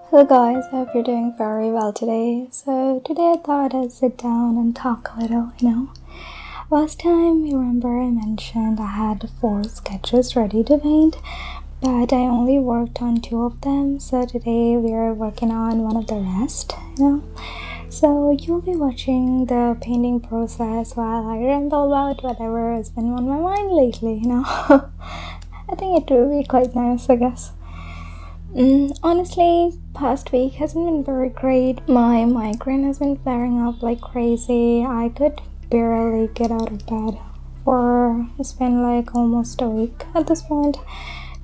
Hello guys, I hope you're doing very well today. So today I thought I'd sit down and talk a little. Last time, you remember I mentioned I had 4 sketches ready to paint, but I only worked on 2 of them. So today we are working on one of the rest. So you'll be watching the painting process while I ramble about whatever has been on my mind lately. I think it will be quite nice, I guess. Honestly, past week hasn't been very great. My migraine has been flaring up like crazy. I could barely get out of bed it's been like almost a week at this point.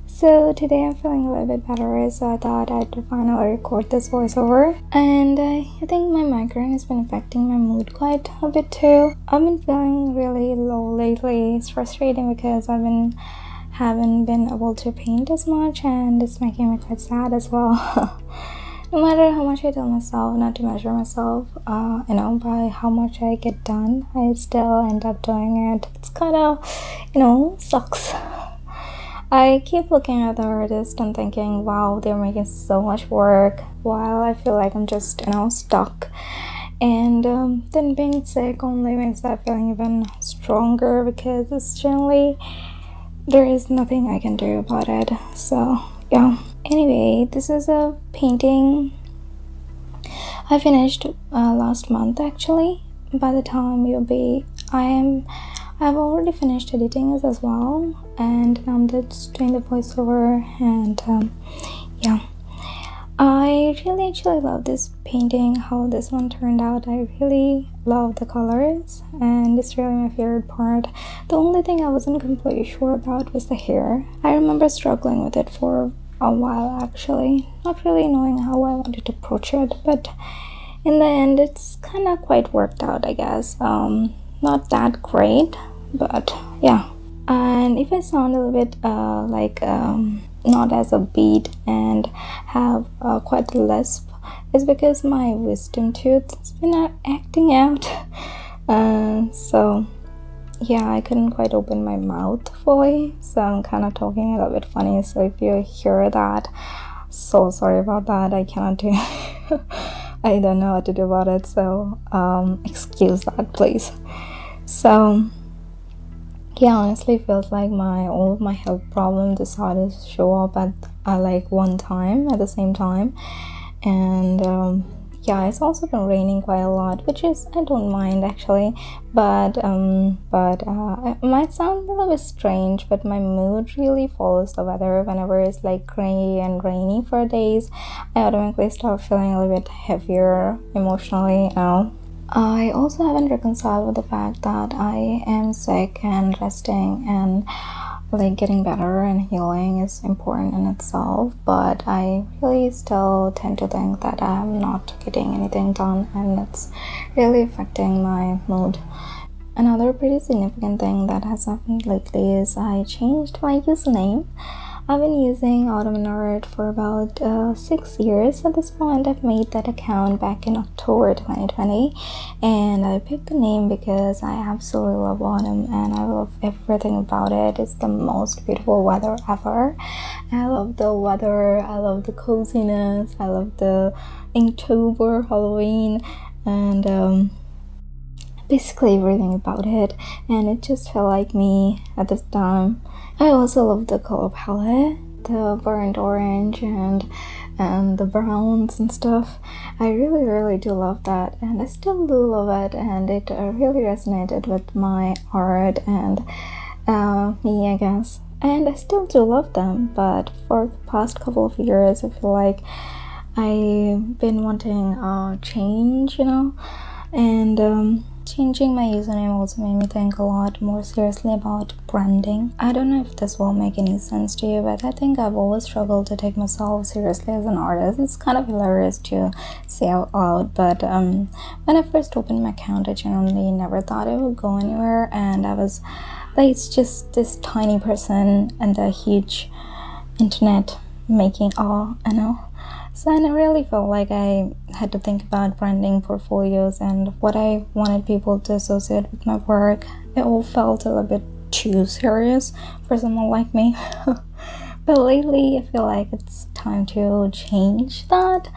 So today I'm feeling a little bit better, so I thought I'd finally record this voiceover. And I think my migraine has been affecting my mood quite a bit too. I've been feeling really low lately. It's frustrating because haven't been able to paint as much, and it's making me quite sad as well. No matter how much I tell myself not to measure myself by how much I get done, I still end up doing it. It's kind of sucks. I keep looking at the artist and thinking, wow, they're making so much work, while I feel like I'm just stuck. And then being sick only makes that feeling even stronger, because it's generally there is nothing I can do about it. So yeah, anyway, this is a painting I finished last month actually. By the time I've already finished editing it as well, and now I'm just doing the voiceover. And I really actually love this painting, how this one turned out. I really love the colors, and it's really my favorite part. The only thing I wasn't completely sure about was the hair. I remember struggling with it for a while actually, not really knowing how I wanted to approach it, but in the end it's kind of quite worked out, I guess. Not that great, but yeah. And if I sound a little bit not as upbeat and have quite a lisp, it's because my wisdom tooth has been acting out. So yeah, I couldn't quite open my mouth fully, so I'm kind of talking a little bit funny. So if you hear that, so sorry about that. I cannot do I don't know what to do about it, so excuse that please. So yeah, honestly feels like all of my health problems decided to show up at like one time at the same time. And yeah, it's also been raining quite a lot, which is I don't mind actually, but it might sound a little bit strange, but my mood really follows the weather. Whenever it's like gray and rainy for days, I automatically start feeling a little bit heavier emotionally. I also haven't reconciled with the fact that I am sick, and resting and like getting better and healing is important in itself, but I really still tend to think that I'm not getting anything done, and it's really affecting my mood. Another pretty significant thing that has happened lately is I changed my username. I've been using Autumn Art for about 6 years at this point. I've made that account back in October 2020, and I picked the name because I absolutely love autumn and I love everything about it. It's the most beautiful weather ever. I love the weather, I love the coziness, I love the Inktober, Halloween, and basically everything about it, and it just felt like me at this time. I also love the color palette, the burnt orange and the browns and stuff. I really do love that, and I still do love it, and it really resonated with my art and me, I guess. And I still do love them, but for the past couple of years I feel like I've been wanting a change, and changing my username also made me think a lot more seriously about branding. I don't know if this will make any sense to you, but I think I've always struggled to take myself seriously as an artist. It's kind of hilarious to say out loud, but when I first opened my account, I genuinely never thought it would go anywhere, and I was like, it's just this tiny person and the huge internet making all, So I really felt like I had to think about branding, portfolios, and what I wanted people to associate with my work. It all felt a little bit too serious for someone like me. But lately, I feel like it's time to change that.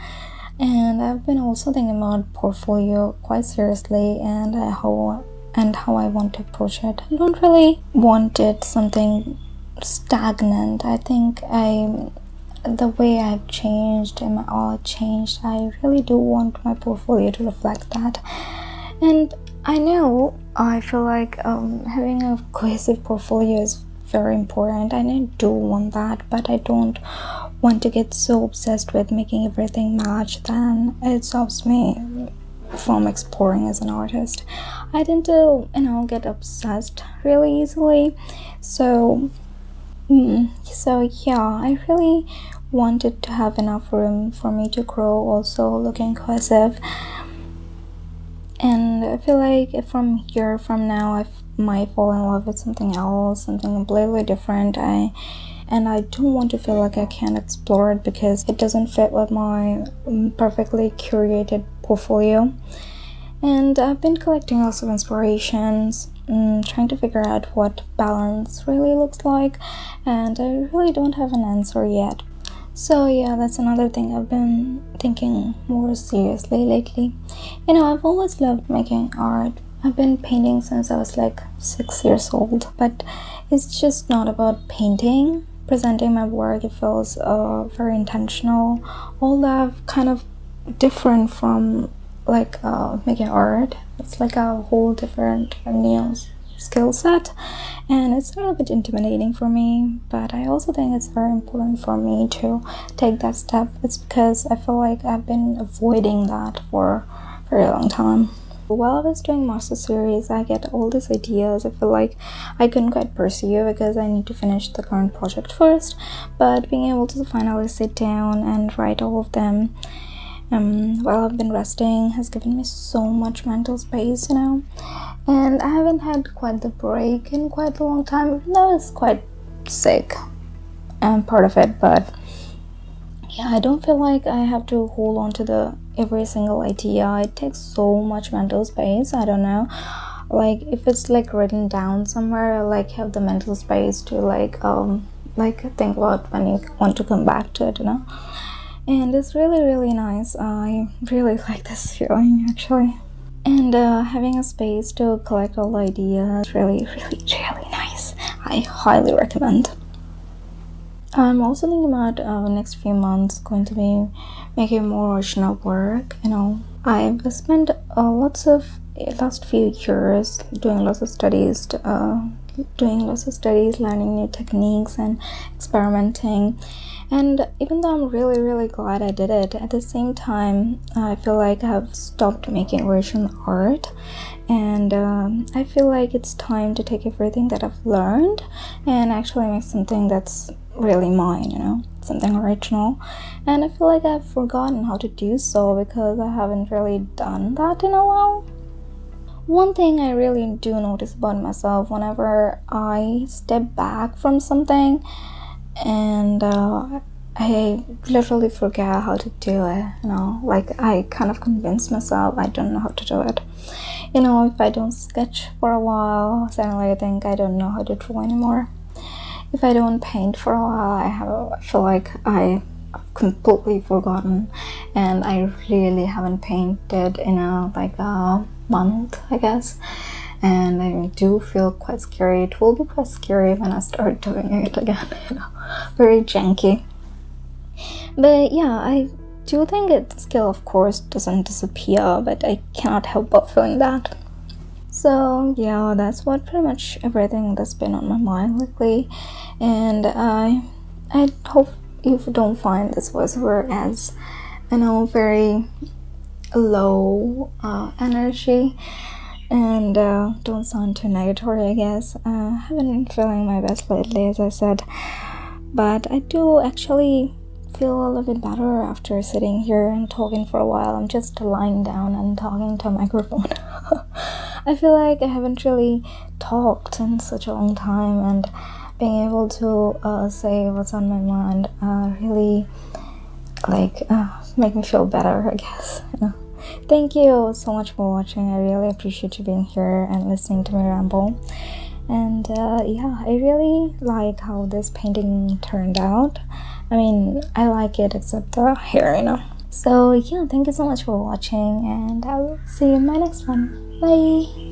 And I've been also thinking about portfolio quite seriously, and how I want to approach it. I don't really want it something stagnant. I think the way I've changed and my art changed, I really do want my portfolio to reflect that. And I feel like having a cohesive portfolio is very important, and I do want that, but I don't want to get so obsessed with making everything match. Then it stops me from exploring as an artist. I tend to get obsessed really easily, so yeah, I really wanted to have enough room for me to grow, also looking cohesive. And I feel like from now, I might fall in love with something else, something completely different. I don't want to feel like I can't explore it because it doesn't fit with my perfectly curated portfolio. And I've been collecting lots of inspirations, trying to figure out what balance really looks like, and I really don't have an answer yet. So yeah, that's another thing I've been thinking more seriously lately. I've always loved making art. I've been painting since I was like 6 years old, but it's just not about painting. Presenting my work, it feels very intentional. All that kind of different from like making art. It's like a whole different new skill set, and it's a little bit intimidating for me, but I also think it's very important for me to take that step. It's because I feel like I've been avoiding that for a very long time. While I was doing master series, I get all these ideas I feel like I couldn't quite pursue because I need to finish the current project first, but being able to finally sit down and write all of them while I've been resting has given me so much mental space, and I haven't had quite the break in quite a long time, even though I was quite sick and part of it. But yeah, I don't feel like I have to hold on to every single idea. It takes so much mental space. I don't know, like if it's like written down somewhere, I like have the mental space to like think about when you want to come back to it, and it's really, really nice. I really like this feeling, actually. And having a space to collect all the ideas, really, really, really nice. I highly recommend. I'm also thinking about the next few months going to be making more original work. I've spent last few years doing lots of studies, learning new techniques and experimenting. And even though I'm really, really glad I did it, at the same time, I feel like I've stopped making original art. And I feel like it's time to take everything that I've learned and actually make something that's really mine, something original. And I feel like I've forgotten how to do so because I haven't really done that in a while. One thing I really do notice about myself whenever I step back from something and I literally forget how to do it, like I kind of convince myself I don't know how to do it. If I don't sketch for a while, suddenly I think I don't know how to draw anymore. If I don't paint for a while, I feel like I've completely forgotten, and I really haven't painted in a month, I guess. And I do feel quite scary. It will be quite scary when I start doing it again, very janky. But yeah, I do think the skill, of course, doesn't disappear, but I cannot help but feeling that. So yeah, that's what pretty much everything that's been on my mind lately. And I hope you don't find this voiceover as, very low energy. And don't sound too negatory, I guess. I haven't been feeling my best lately, as I said, but I do actually feel a little bit better after sitting here and talking for a while. I'm just lying down and talking to a microphone. I feel like I haven't really talked in such a long time, and being able to say what's on my mind really make me feel better, I guess. Thank you so much for watching. I really appreciate you being here and listening to me ramble. And yeah, I really like how this painting turned out. I mean, I like it except the hair, you know. So yeah, thank you so much for watching, and I will see you in my next one. Bye.